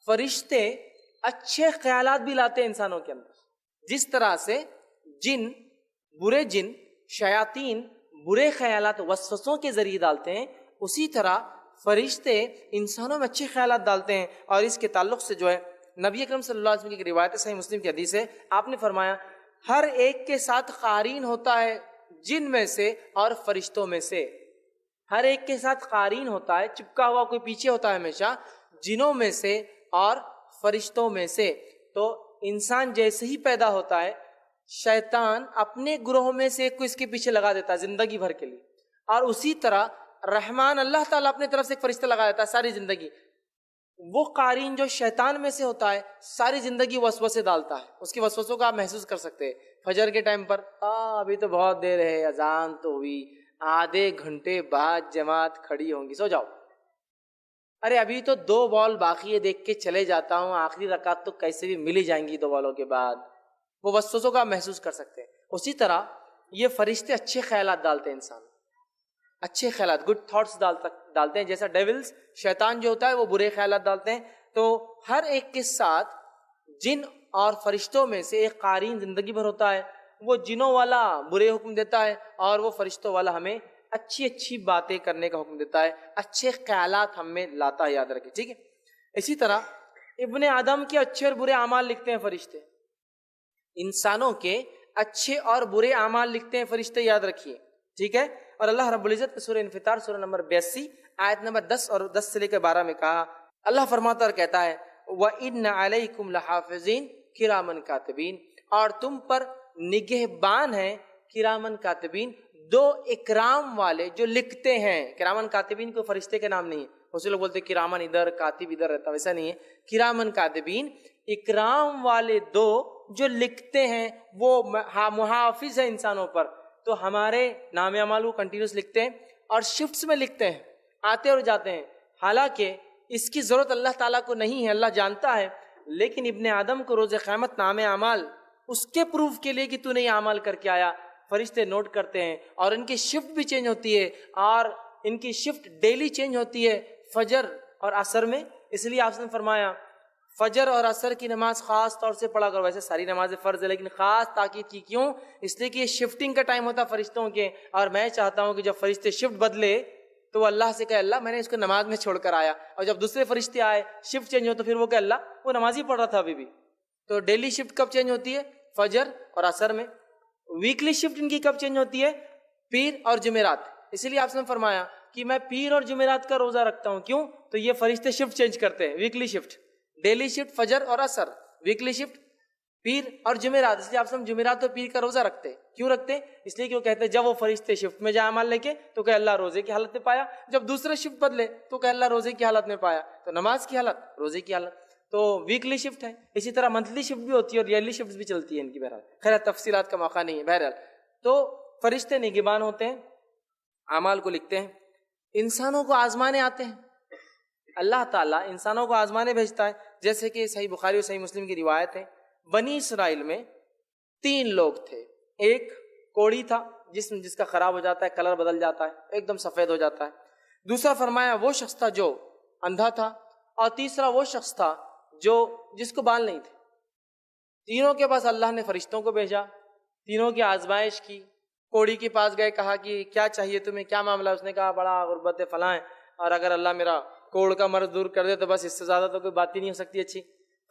فرشتے اچھے خیالات بھی لاتے ہیں انسانوں کے اندر. جس طرح سے برے جن شیاطین برے خیالات وسوسوں کے ذریعے ڈالتے ہیں، اسی طرح فرشتے انسانوں میں اچھے خیالات ڈالتے ہیں. اور اس کے تعلق سے جو ہے نبی اکرم صلی اللہ علیہ وسلم کی ایک روایت صحیح مسلم کی حدیث ہے، آپ نے فرمایا ہر ایک کے ساتھ قارین ہوتا ہے جن میں سے اور فرشتوں میں سے. ہر ایک کے ساتھ قارین ہوتا ہے، چپکا ہوا کوئی پیچھے ہوتا ہے ہمیشہ، جنوں میں سے اور فرشتوں میں سے. تو انسان جیسے ہی پیدا ہوتا ہے شیطان اپنے گروہ میں سے ایک کو اس کے پیچھے لگا دیتا ہے زندگی بھر کے لیے، اور اسی طرح رحمان اللہ تعالیٰ اپنے طرف سے ایک فرشتہ لگا دیتا ہے ساری زندگی. وہ قارین جو شیطان میں سے ہوتا ہے ساری زندگی وسوسے ڈالتا ہے، اس کے وسوسوں کو آپ محسوس کر سکتے ہیں. فجر کے ٹائم پر ابھی تو بہت دیر ہے، اذان تو ہوئی، آدھے گھنٹے بعد جماعت کھڑی ہوں گی، سو جاؤ. ارے ابھی تو 2 بال باقی ہے، دیکھ کے چلے جاتا ہوں، آخری رکعت تو کیسے بھی مل ہی جائیں گی 2 بالوں کے بعد. وہ وسوسوں کو آپ محسوس کر سکتے ہیں. اسی طرح یہ فرشتے اچھے خیالات ڈالتے ہیں، انسان اچھے خیالات گڈ تھاٹس ڈالتے ہیں. جیسا ڈیولز شیطان جو ہوتا ہے وہ برے خیالات ڈالتے ہیں. تو ہر ایک کے ساتھ جن اور فرشتوں میں سے ایک قارین زندگی بھر ہوتا ہے. وہ جنوں والا برے حکم دیتا ہے اور وہ فرشتوں والا ہمیں اچھی اچھی باتیں کرنے کا حکم دیتا ہے، اچھے خیالات ہم میں لاتا ہے، یاد رکھیں. ٹھیک ہے. اسی طرح ابن آدم کے اچھے اور برے اعمال لکھتے ہیں فرشتے. انسانوں کے اچھے اور برے اعمال لکھتے ہیں فرشتے، یاد رکھیے. ٹھیک ہے. اور اللہ رب العزت نے سورہ انفطار سورہ نمبر 82 آیت نمبر 10 اور 10 سے لے کر 12 میں کہا، اللہ فرماتا اور کہتا ہے وَإِنَّ عَلَيْكُمْ لَحَافِظِينَ کِرَامًا کاتبین، اور تم پر نگہبان ہیں کرامن کاتبین، 2 اکرام والے جو لکھتے ہیں. کرامن کاتبین کوئی فرشتے کے نام نہیں ہے. اسے لوگ بولتے ہیں کرامن ادھر کاتب ادھر رہتا، ویسا نہیں ہے. کرامن کاتبین اکرام والے 2 جو لکھتے ہیں، وہ محافظ ہے انسانوں پر. تو ہمارے نام اعمال کو کنٹینیوس لکھتے ہیں اور شفٹس میں لکھتے ہیں، آتے اور جاتے ہیں. حالانکہ اس کی ضرورت اللہ تعالیٰ کو نہیں ہے، اللہ جانتا ہے. لیکن ابن آدم کو روز قیامت نام اعمال اس کے پروف کے لیے کہ تو نے یہ اعمال کر کے آیا، فرشتے نوٹ کرتے ہیں. اور ان کی شفٹ بھی چینج ہوتی ہے، اور ان کی شفٹ ڈیلی چینج ہوتی ہے فجر اور عصر میں. اس لیے آپ نے فرمایا فجر اور عصر کی نماز خاص طور سے پڑھا کرو. ویسے ساری نمازیں فرض ہے لیکن خاص تاکید کی. کیوں؟ اس لیے کہ یہ شفٹنگ کا ٹائم ہوتا ہے فرشتوں کے، اور میں چاہتا ہوں کہ جب فرشتے شفٹ بدلے تو وہ اللہ سے کہے اللہ میں نے اس کو نماز میں چھوڑ کر آیا، اور جب دوسرے فرشتے آئے شفٹ چینج ہو تو پھر وہ کہ اللہ وہ نماز ہی پڑھ رہا تھا ابھی بھی. تو ڈیلی شفٹ کب چینج ہوتی ہے؟ فجر اور عصر میں. ویکلی شفٹ ان کی کب چینج ہوتی ہے؟ پیر اور جمعرات. اسی لیے آپ نے فرمایا کہ میں پیر اور جمعرات کا روزہ رکھتا ہوں. کیوں؟ تو یہ فرشتے شفٹ چینج کرتے ہیں، ویکلی شفٹ. ڈیلی شفٹ فجر اور عصر، ویکلی شفٹ پیر اور جمعرات. اس لیے آپ جمعرات اور پیر کا روزہ رکھتے. کیوں رکھتے؟ اس لیے کہ وہ کہتے ہیں جب وہ فرشتے شفٹ میں جائے عمل لے کے تو کہ اللہ روزے کی حالت میں پایا، جب دوسرے شفٹ بدلے تو کہ اللہ روزے کی حالت میں پایا. تو نماز کی حالت، روزے کی حالت. تو ویکلی شفٹ ہے. اسی طرح منتھلی شفٹ بھی ہوتی ہے اور ایئرلی شفٹ بھی چلتی ہے ان کی. بہرحال خیر تفصیلات کا موقع نہیں ہے. بہرحال تو فرشتے نگہبان ہوتے ہیں، اعمال کو لکھتے ہیں. انسانوں کو آزمانے آتے ہیں. اللہ تعالیٰ انسانوں کو آزمانے بھیجتا ہے. جیسے کہ صحیح بخاری اور صحیح مسلم کی روایت ہے، بنی اسرائیل میں 3 لوگ تھے. ایک کوڑی تھا جس کا خراب ہو جاتا ہے، کلر بدل جاتا ہے، ایک دم سفید ہو جاتا ہے. دوسرا فرمایا وہ شخص تھا جو اندھا تھا، اور تیسرا وہ شخص تھا جس کو بال نہیں تھے. تینوں کے پاس اللہ نے فرشتوں کو بھیجا، تینوں کی آزمائش کی. کوڑی کے پاس گئے، کہا کہ کیا چاہیے تمہیں، کیا معاملہ؟ اس نے کہا بڑا غربت فلاں ہے، اور اگر اللہ میرا کوڑ کا مرض دور کر دے تو بس اس سے زیادہ تو کوئی بات ہی نہیں ہو سکتی اچھی.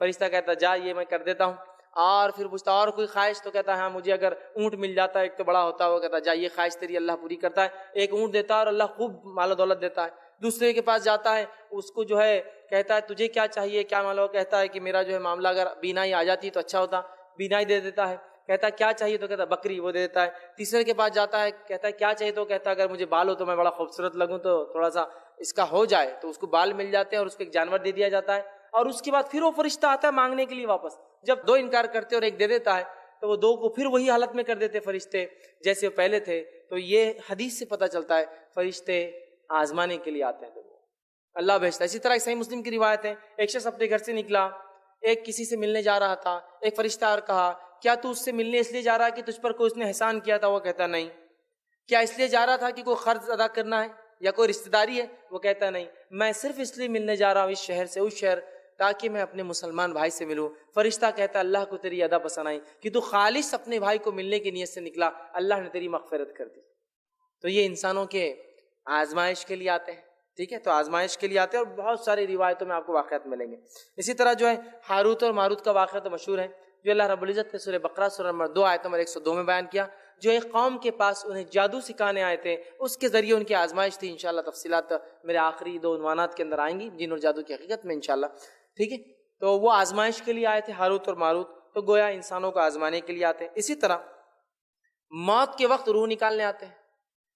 فرشتہ کہتا جا یہ میں کر دیتا ہوں. اور پھر پوچھتا اور کوئی خواہش؟ تو کہتا ہے ہاں مجھے اگر اونٹ مل جاتا ہے، ایک تو بڑا ہوتا ہے، وہ کہتا جا یہ خواہش تیری اللہ پوری کرتا ہے. ایک اونٹ دیتا ہے اور اللہ خوب مال و دولت دیتا ہے. دوسرے کے پاس جاتا ہے، اس کو جو ہے کہتا ہے تجھے کیا چاہیے، کیا معاملہ؟ کہتا ہے کہ میرا جو ہے معاملہ اگر بینائی آ جاتی تو اچھا ہوتا. بینائی دے دیتا ہے. کہتا ہے کیا چاہیے؟ تو کہتا ہے بکری، وہ دے دیتا ہے. تیسرے کے پاس جاتا ہے، کہتا ہے کیا چاہیے؟ تو کہتا ہے اگر مجھے بال ہو تو میں بڑا خوبصورت لگوں تو تھوڑا سا اس کا ہو جائے، تو اس کو بال مل جاتے ہیں اور اس کو ایک جانور دے دیا جاتا ہے. اور اس کے بعد پھر وہ فرشتہ آتا ہے مانگنے کے لیے واپس. جب 2 انکار کرتے اور ایک دے دیتا ہے تو وہ 2 کو پھر وہی حالت میں کر دیتے فرشتے جیسے وہ پہلے تھے. تو یہ حدیث سے پتہ چلتا ہے فرشتے آزمانے کے لیے آتے ہیں تو اللہ بھیجتا ہے. اسی طرح صحیح مسلم کی روایت ہے، ایک شخص اپنے گھر سے نکلا، ایک کسی سے ملنے جا رہا تھا. ایک فرشتہ اور کہا کیا تو اس سے ملنے اس لیے جا رہا ہے کہ تجھ پر کوئی اس نے احسان کیا تھا؟ وہ کہتا نہیں. کیا اس لیے جا رہا تھا کہ کوئی قرض ادا کرنا ہے یا کوئی رشتہ داری ہے؟ وہ کہتا نہیں. میں صرف اس لیے ملنے جا رہا ہوں اس شہر سے اس شہر تاکہ میں اپنے مسلمان بھائی سے ملوں. فرشتہ کہتا ہے اللہ کو تیری ادا پسند آئی کہ تو خالص اپنے بھائی کو ملنے کی نیت سے نکلا, اللہ نے تیری مغفرت کر دی. تو یہ انسانوں کے آزمائش کے لیے آتے ہیں, ٹھیک ہے, تو آزمائش کے لیے آتے ہیں, اور بہت ساری روایتوں میں آپ کو واقعات ملیں گے. اسی طرح جو ہے ہاروت اور ماروت کا واقعہ تو مشہور ہے, جو اللہ رب العزت نے سورہ بقرہ سورہ نمبر 2 آیت نمبر 102 میں بیان کیا. جو ایک قوم کے پاس انہیں جادو سکھانے آئے تھے, اس کے ذریعے ان کی آزمائش تھی. انشاءاللہ تفصیلات میرے آخری 2 عنوانات کے اندر آئیں گی, جن اور جادو کی حقیقت میں انشاءاللہ, ٹھیک ہے. تو وہ آزمائش کے لیے آئے تھے ہاروت اور ماروت, تو گویا انسانوں کو آزمانے کے لیے آتے ہیں. اسی طرح موت کے وقت روح نکالنے آتے ہیں.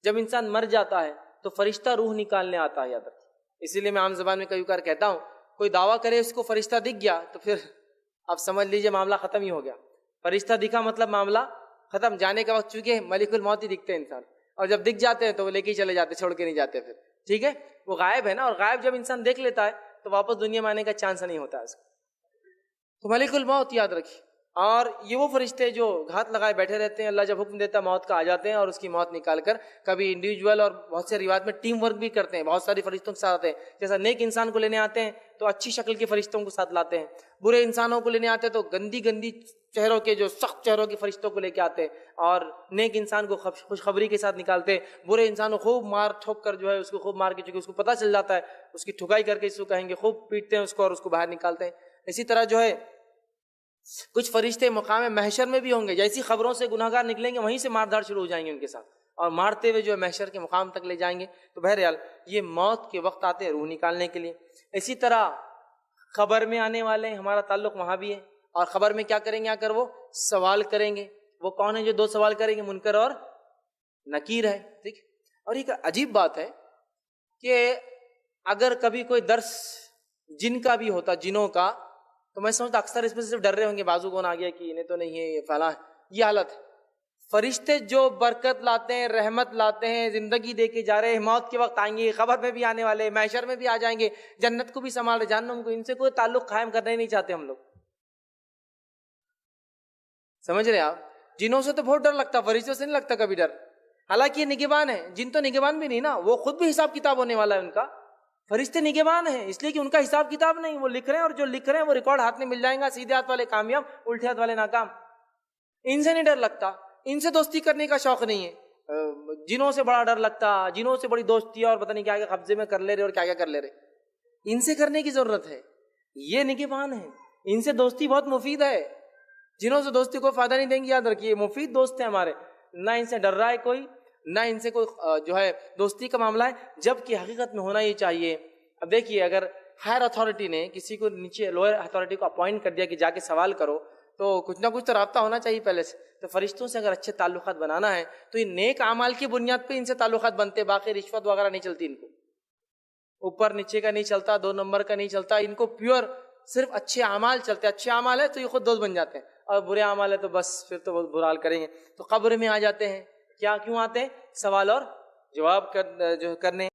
جب انسان مر جاتا ہے تو فرشتہ روح نکالنے آتا ہے, یاد رکھیں. اسی لیے میں عام زبان میں کئی بار کہتا ہوں, کوئی دعویٰ کرے اس کو فرشتہ دکھ گیا تو پھر آپ سمجھ لیجئے معاملہ ختم ہی ہو گیا. فرشتہ دکھا مطلب معاملہ ختم. جانے کا وقت چونکہ ملک الموت ہی دکھتے ہیں انسان, اور جب دکھ جاتے ہیں تو وہ لے کے ہی چلے جاتے, چھوڑ کے نہیں جاتے پھر, ٹھیک ہے. وہ غائب ہے نا, اور غائب جب انسان دیکھ لیتا ہے تو واپس دنیا میں آنے کا چانس نہیں ہوتا اس کو. تو ملک الموت یاد رکھیے. اور یہ وہ فرشتے جو گھات لگائے بیٹھے رہتے ہیں, اللہ جب حکم دیتا ہے موت کا آ جاتے ہیں, اور اس کی موت نکال کر کبھی انڈیویجول اور بہت سے روایت میں ٹیم ورک بھی کرتے ہیں, بہت ساری فرشتوں کے ساتھ آتے ہیں. جیسا نیک انسان کو لینے آتے ہیں تو اچھی شکل کے فرشتوں کو ساتھ لاتے ہیں, برے انسانوں کو لینے آتے ہیں تو گندی گندی چہروں کے, جو سخت چہروں کے فرشتوں کو لے کے آتے ہیں, اور نیک انسان کو خوشخبری کے ساتھ نکالتے ہیں. برے انسان کو خوب مار ٹھوک کر جو ہے اس کو خوب مار کے, چونکہ اس کو پتہ چل جاتا ہے, اس کی ٹھکائی کر کے اس کو کہیں گے, خوب پیٹتے ہیں اس کو اور اس کو باہر نکالتے ہیں. اسی طرح جو ہے کچھ فرشتے مقام محشر میں بھی ہوں گے, جیسی خبروں سے گناہگار نکلیں گے وہیں سے مار دھاڑ شروع ہو جائیں گے ان کے ساتھ, اور مارتے ہوئے جو ہے محشر کے مقام تک لے جائیں گے. تو بہرحال یہ موت کے وقت آتے ہیں روح نکالنے کے لیے. اسی طرح خبر میں آنے والے ہیں, ہمارا تعلق وہاں بھی ہے, اور خبر میں کیا کریں گے, آ کر وہ سوال کریں گے. وہ کون ہے جو 2 سوال کریں گے, منکر اور نکیر ہے, ٹھیک ہے. اور ایک عجیب بات ہے کہ اگر کبھی کوئی درس جن کا بھی ہوتا, جنوں کا, تو میں سمجھتا اکثر اس میں صرف ڈر رہے ہوں گے بازو کون آ گیا کہ انہیں تو نہیں ہے, یہ فلاں, یہ حالت ہے. فرشتے جو برکت لاتے ہیں, رحمت لاتے ہیں, زندگی دے کے جا رہے ہیں, موت کے وقت آئیں گے, خبر میں بھی آنے والے, محشر میں بھی آ جائیں گے, جنت کو بھی سنبھال رہے, جہنم کو, ان سے کوئی تعلق قائم کرنا ہی نہیں چاہتے ہم لوگ. سمجھ رہے آپ, جنوں سے تو بہت ڈر لگتا, فرشتوں سے نہیں لگتا کبھی ڈر. حالانکہ یہ نگہبان ہے, جن تو نگہبان بھی نہیں نا, وہ خود بھی حساب کتاب ہونے والا ہے ان کا. فرشتے نگہبان ہیں اس لیے کہ ان کا حساب کتاب نہیں, وہ لکھ رہے ہیں, اور جو لکھ رہے ہیں وہ ریکارڈ ہاتھ میں مل جائیں گا. سیدھے ہاتھ والے کامیاب, الٹے ہاتھ والے ناکام. ان سے نہیں ڈر لگتا, ان سے دوستی کرنے کا شوق نہیں ہے. جنوں سے بڑا ڈر لگتا, جنوں سے بڑی دوستی ہے, اور پتہ نہیں کیا کیا قبضے میں کر لے رہے اور کیا کیا کر لے رہے. ان سے کرنے کی ضرورت ہے, یہ نگہبان ہے, ان سے دوستی بہت مفید ہے. جنوں سے دوستی کوئی فائدہ نہیں دیں گی, یاد رکھیے, مفید دوست ہیں ہمارے. نہ ان سے ڈر رہا ہے کوئی, نہ ان سے کوئی جو ہے دوستی کا معاملہ ہے, جبکہ حقیقت میں ہونا یہ چاہیے. اب دیکھیے, اگر ہائر اتھارٹی نے کسی کو نیچے لوئر اتھارٹی کو اپوائنٹ کر دیا کہ جا کے سوال کرو, تو کچھ نہ کچھ تو رابطہ ہونا چاہیے پہلے سے. تو فرشتوں سے اگر اچھے تعلقات بنانا ہے تو یہ نیک اعمال کی بنیاد پہ ان سے تعلقات بنتے, باقی رشوت وغیرہ نہیں چلتی ان کو, اوپر نیچے کا نہیں چلتا, 2 نمبر کا نہیں چلتا. ان کو پیور صرف اچھے اعمال چلتے. اچھے اعمال ہے تو یہ خود دوست بن جاتے ہیں, اور برے اعمال ہے تو بس پھر تو بہت برا حال کریں گے. تو قبر میں آ جاتے ہیں, کیا کیوں آتے ہیں, سوال اور جواب کرنے.